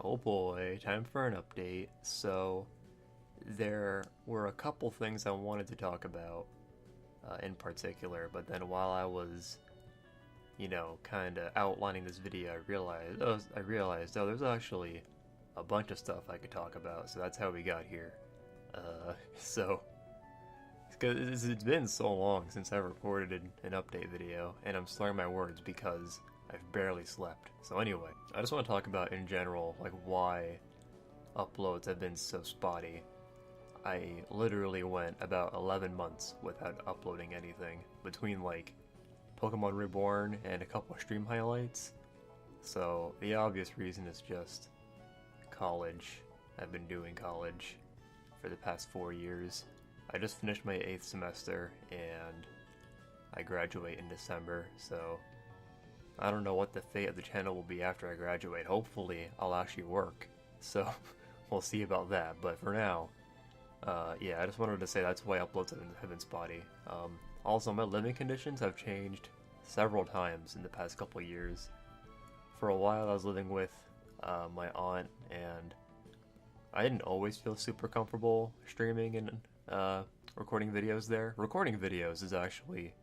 Oh boy, time for an update. So, there were a couple things I wanted to talk about in particular, but then while I was, kind of outlining this video, I realized, there's actually a bunch of stuff I could talk about, so that's how we got here. So, because it's been so long since I recorded an update video, and I'm slurring my words because I've barely slept. So anyway, I just want to talk about in general, like why uploads have been so spotty. I literally went about 11 months without uploading anything between like Pokemon Reborn and a couple of stream highlights. So the obvious reason is just college. I've been doing college for the past 4 years. I just finished my 8th semester and I graduate in December, so I don't know what the fate of the channel will be after I graduate. Hopefully I'll actually work, so we'll see about that. But for now, yeah, I just wanted to say that's why uploads have been spotty. Also, my living conditions have changed several times in the past couple years. For a while I was living with my aunt, and I didn't always feel super comfortable streaming and recording videos there. Recording videos is actually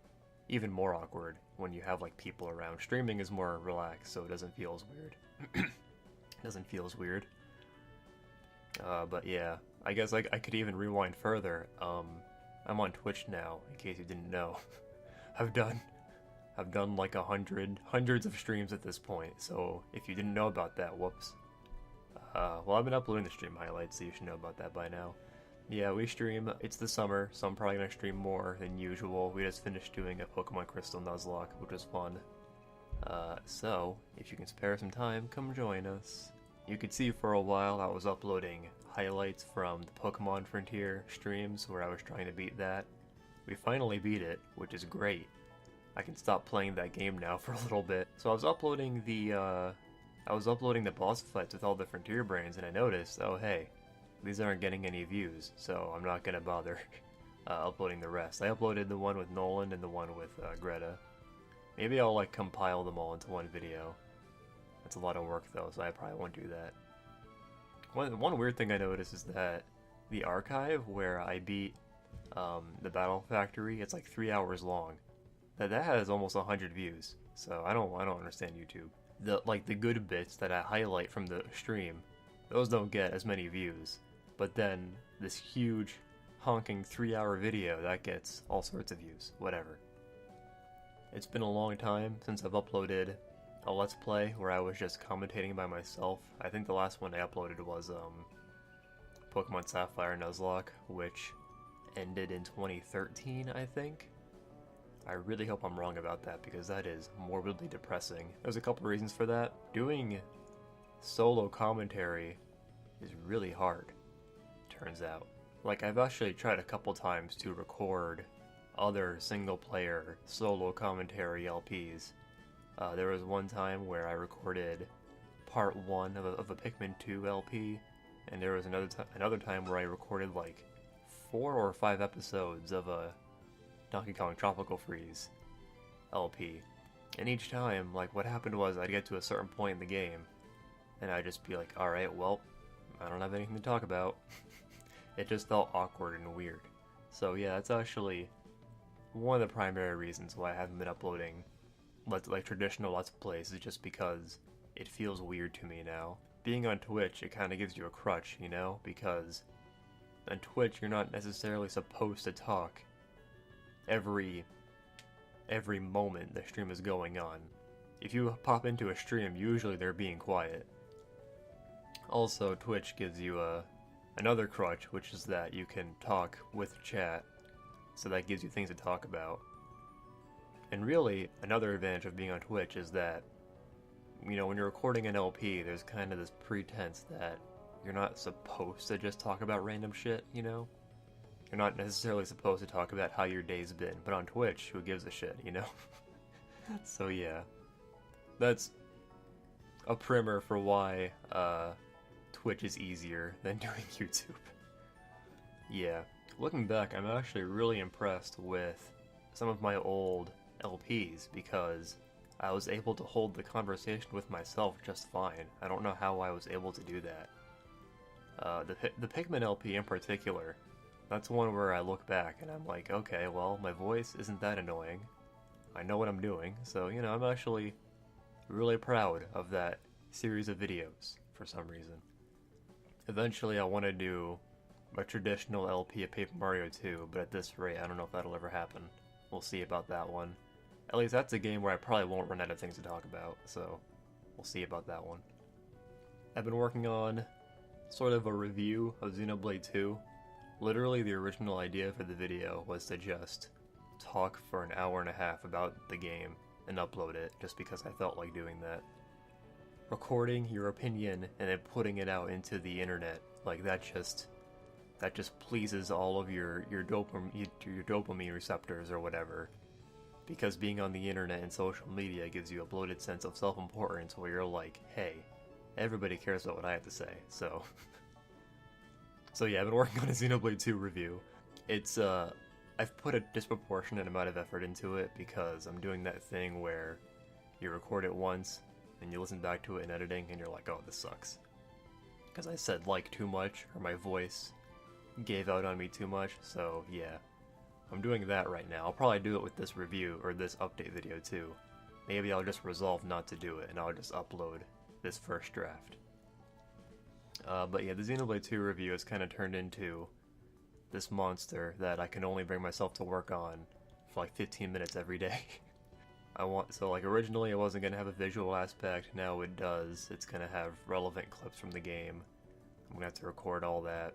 even more awkward when you have like people around. Streaming is more relaxed, so it doesn't feel as weird. Doesn't feel as weird. But yeah, I guess I could even rewind further. I'm on Twitch now, in case you didn't know. I've done like hundreds of streams at this point, so if you didn't know about that, whoops. Well, I've been uploading the stream highlights, so you should know about that by now. Yeah, we stream. It's the summer, so I'm probably gonna stream more than usual. We just finished doing a Pokemon Crystal Nuzlocke, which was fun. So, if you can spare some time, come join us. You could see for a while I was uploading highlights from the Pokemon Frontier streams where I was trying to beat that. We finally beat it, which is great. I can stop playing that game now for a little bit. So I was uploading the boss fights with all the Frontier brains, and I noticed, oh hey, these aren't getting any views, so I'm not gonna bother uploading the rest. I uploaded the one with Nolan and the one with Greta. Maybe I'll like compile them all into one video. That's a lot of work though, so I probably won't do that. One weird thing I noticed is that the archive where I beat the Battle Factory, it's like 3 hours long. That has almost 100 views, so I don't understand YouTube. The good bits that I highlight from the stream, those don't get as many views. But then this huge honking 3-hour video that gets all sorts of views. Whatever. It's been a long time since I've uploaded a Let's Play where I was just commentating by myself. I think the last one I uploaded was Pokemon Sapphire Nuzlocke, which ended in 2013, I think. I really hope I'm wrong about that because that is morbidly depressing. There's a couple reasons for that. Doing solo commentary is really hard, turns out. Like, I've actually tried a couple times to record other single-player solo commentary LPs. There was one time where I recorded part 1 of a Pikmin 2 LP, and there was another time where I recorded like 4 or 5 episodes of a Donkey Kong Tropical Freeze LP. And each time, like, what happened was I'd get to a certain point in the game, and I'd just be like, alright, well, I don't have anything to talk about. It just felt awkward and weird. So yeah, that's actually one of the primary reasons why I haven't been uploading like traditional Let's Plays, is just because it feels weird to me now. Being on Twitch, it kind of gives you a crutch, you know? Because on Twitch, you're not necessarily supposed to talk every moment the stream is going on. If you pop into a stream, usually they're being quiet. Also, Twitch gives you another crutch, which is that you can talk with chat, so that gives you things to talk about. And really, another advantage of being on Twitch is that, when you're recording an LP, there's kind of this pretense that you're not supposed to just talk about random shit, you know? You're not necessarily supposed to talk about how your day's been, but on Twitch, who gives a shit, you know? So yeah, that's a primer for why Twitch is easier than doing YouTube. Yeah, looking back, I'm actually really impressed with some of my old LPs because I was able to hold the conversation with myself just fine. I don't know how I was able to do that. The Pikmin LP in particular, that's one where I look back and I'm like, okay, well, my voice isn't that annoying. I know what I'm doing, so, you know, I'm actually really proud of that series of videos for some reason. Eventually, I want to do a traditional LP of Paper Mario 2, but at this rate, I don't know if that'll ever happen. We'll see about that one. At least that's a game where I probably won't run out of things to talk about, so we'll see about that one. I've been working on sort of a review of Xenoblade 2. Literally, the original idea for the video was to just talk for an hour and a half about the game and upload it, just because I felt like doing that. Recording your opinion and then putting it out into the internet, like that just pleases all of your dopamine receptors or whatever. Because being on the internet and social media gives you a bloated sense of self-importance where you're like, hey, everybody cares about what I have to say, so... So yeah, I've been working on a Xenoblade 2 review. It's, I've put a disproportionate amount of effort into it because I'm doing that thing where you record it once, and you listen back to it in editing, and you're like, oh, this sucks. Because I said like too much, or my voice gave out on me too much, so yeah. I'm doing that right now. I'll probably do it with this review, or this update video too. Maybe I'll just resolve not to do it, and I'll just upload this first draft. But yeah, the Xenoblade 2 review has kind of turned into this monster that I can only bring myself to work on for like 15 minutes every day. Like originally it wasn't going to have a visual aspect, now it does. It's going to have relevant clips from the game. I'm going to have to record all that.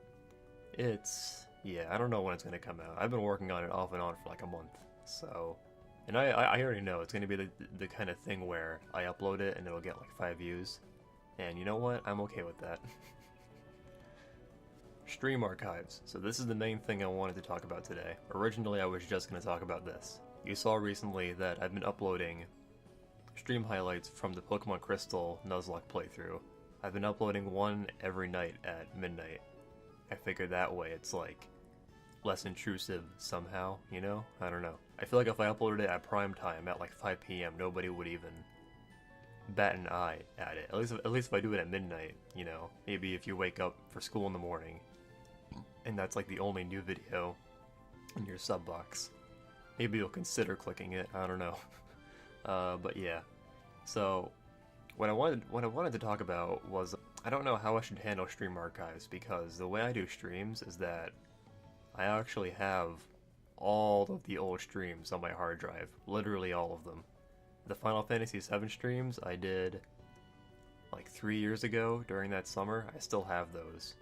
Yeah, I don't know when it's going to come out. I've been working on it off and on for like a month, so... And I already know it's going to be the kind of thing where I upload it and it'll get like 5 views. And you know what? I'm okay with that. Stream archives. So this is the main thing I wanted to talk about today. Originally I was just going to talk about this. You saw recently that I've been uploading stream highlights from the Pokemon Crystal Nuzlocke playthrough. I've been uploading one every night at midnight. I figured that way it's like less intrusive somehow, you know? I don't know. I feel like if I uploaded it at prime time at like 5 p.m. nobody would even bat an eye at it. At least if I do it at midnight, you know? Maybe if you wake up for school in the morning and that's like the only new video in your sub box. Maybe you'll consider clicking it, I don't know. But yeah. So what I wanted to talk about was I don't know how I should handle stream archives, because the way I do streams is that I actually have all of the old streams on my hard drive, literally all of them. The Final Fantasy VII streams I did like 3 years ago during that summer, I still have those.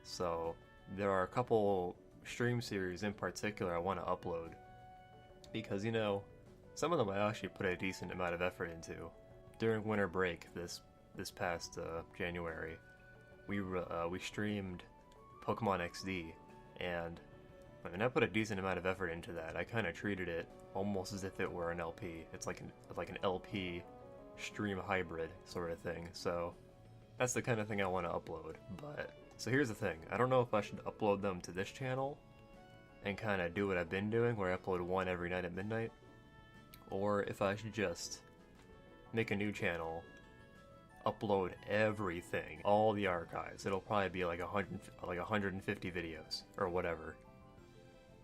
So there are a couple stream series in particular I want to upload, because, you know, some of them I actually put a decent amount of effort into. During winter break this past January, we streamed Pokemon XD, and I mean, I put a decent amount of effort into that. I kind of treated it almost as if it were an LP. It's like an LP stream hybrid sort of thing. So that's the kind of thing I want to upload. But so here's the thing. I don't know if I should upload them to this channel and kind of do what I've been doing, where I upload one every night at midnight, or if I should just make a new channel, upload everything, all the archives. It'll probably be like 150 videos or whatever.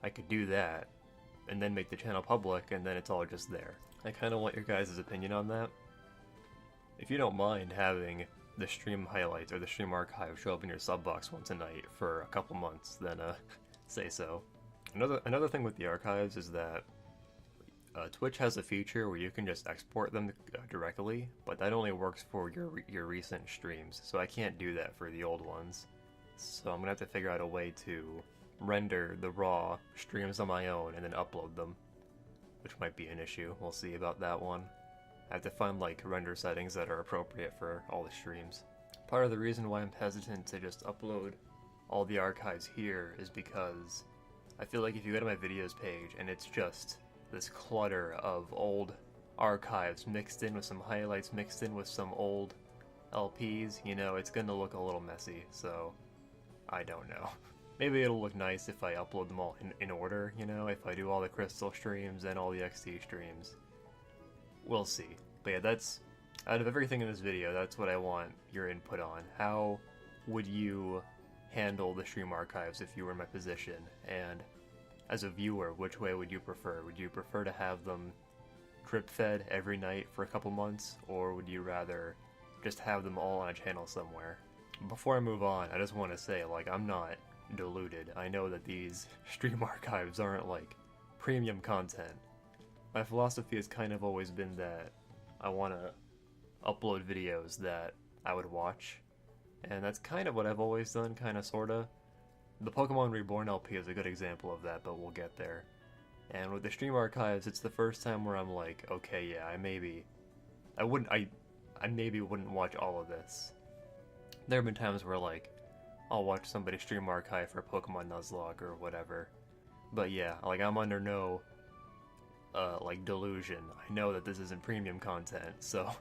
I could do that, and then make the channel public, and then it's all just there. I kind of want your guys' opinion on that. If you don't mind having the stream highlights or the stream archive show up in your sub box once a night for a couple months, then say so. Another thing with the archives is that Twitch has a feature where you can just export them directly, but that only works for your recent streams, so I can't do that for the old ones. So I'm gonna have to figure out a way to render the raw streams on my own and then upload them, which might be an issue. We'll see about that one. I have to find like render settings that are appropriate for all the streams. Part of the reason why I'm hesitant to just upload all the archives here is because I feel like if you go to my videos page and it's just this clutter of old archives mixed in with some highlights, mixed in with some old LPs, you know, it's gonna look a little messy, so I don't know. Maybe it'll look nice if I upload them all in order, you know, if I do all the Crystal streams and all the XD streams. We'll see. But yeah, that's, out of everything in this video, that's what I want your input on. How would you handle the stream archives if you were in my position? And as a viewer, which way would you prefer? Would you prefer to have them drip-fed every night for a couple months, or would you rather just have them all on a channel somewhere? Before I move on, I just want to say, like, I'm not deluded. I know that these stream archives aren't, like, premium content. My philosophy has kind of always been that I want to upload videos that I would watch, and that's kind of what I've always done, kind of, sorta. The Pokemon Reborn LP is a good example of that, but we'll get there. And with the stream archives, it's the first time where I'm like, okay, yeah, I maybe wouldn't watch all of this. There have been times where, like, I'll watch somebody stream archive for Pokemon Nuzlocke or whatever. But yeah, like, I'm under no, like, delusion. I know that this isn't premium content, so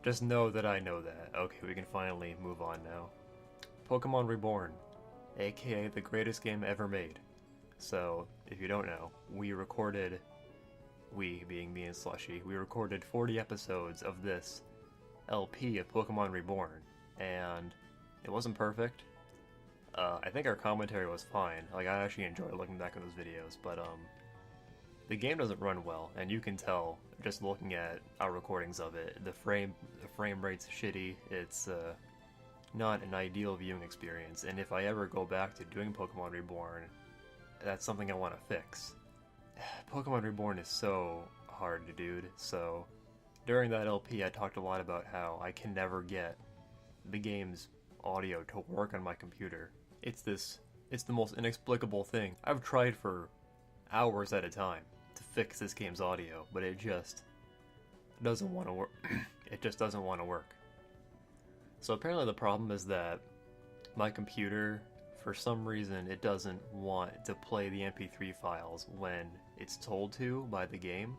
just know that I know that. Okay, we can finally move on now. Pokemon Reborn, aka the greatest game ever made. So, if you don't know, we being me and Slushy, we recorded 40 episodes of this LP of Pokemon Reborn, and it wasn't perfect. I think our commentary was fine. Like, I actually enjoyed looking back at those videos, but the game doesn't run well, and you can tell just looking at our recordings of it. The frame rate's shitty. It's not an ideal viewing experience, and if I ever go back to doing Pokemon Reborn, that's something I want to fix. Pokemon Reborn is so hard to do, so during that LP I talked a lot about how I can never get the game's audio to work on my computer. It's the most inexplicable thing. I've tried for hours at a time to fix this game's audio, but it just doesn't want to work. It just doesn't want to work. So apparently the problem is that my computer, for some reason, it doesn't want to play the MP3 files when it's told to by the game.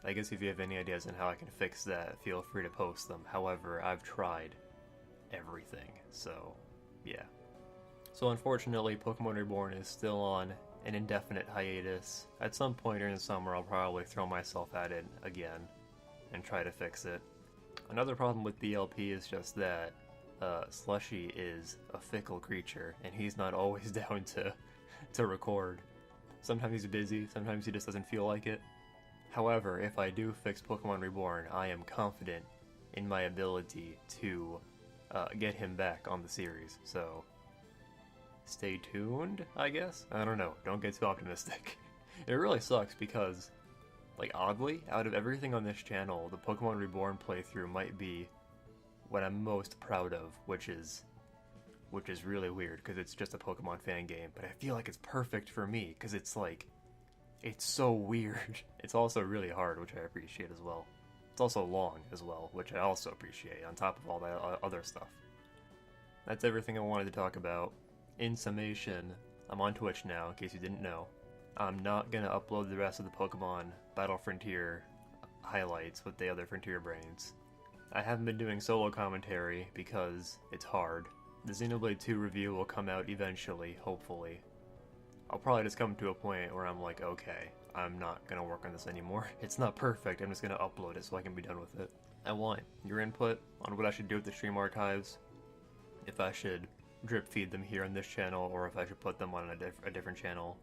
I guess if you have any ideas on how I can fix that, feel free to post them. However, I've tried everything, so yeah. So unfortunately, Pokemon Reborn is still on an indefinite hiatus. At some point during the summer, I'll probably throw myself at it again and try to fix it. Another problem with the LP is just that Slushy is a fickle creature, and he's not always down to record. Sometimes he's busy, sometimes he just doesn't feel like it. However, if I do fix Pokemon Reborn, I am confident in my ability to get him back on the series, so stay tuned, I guess? I don't know, don't get too optimistic. It really sucks because, like, oddly, out of everything on this channel, the Pokemon Reborn playthrough might be what I'm most proud of, which is really weird, because it's just a Pokemon fan game, but I feel like it's perfect for me, because it's like, it's so weird. It's also really hard, which I appreciate as well. It's also long as well, which I also appreciate, on top of all that other stuff. That's everything I wanted to talk about. In summation, I'm on Twitch now, in case you didn't know. I'm not gonna upload the rest of the Pokemon Battle Frontier highlights with the other Frontier brains. I haven't been doing solo commentary because it's hard. The Xenoblade 2 review will come out eventually, hopefully. I'll probably just come to a point where I'm like, okay, I'm not gonna work on this anymore. It's not perfect, I'm just gonna upload it so I can be done with it. I want your input on what I should do with the stream archives. If I should drip feed them here on this channel, or if I should put them on a different channel.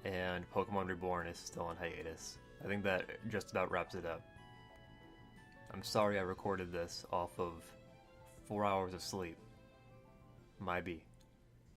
And Pokemon Reborn is still on hiatus. I think that just about wraps it up. I'm sorry I recorded this off of 4 hours of sleep. My B.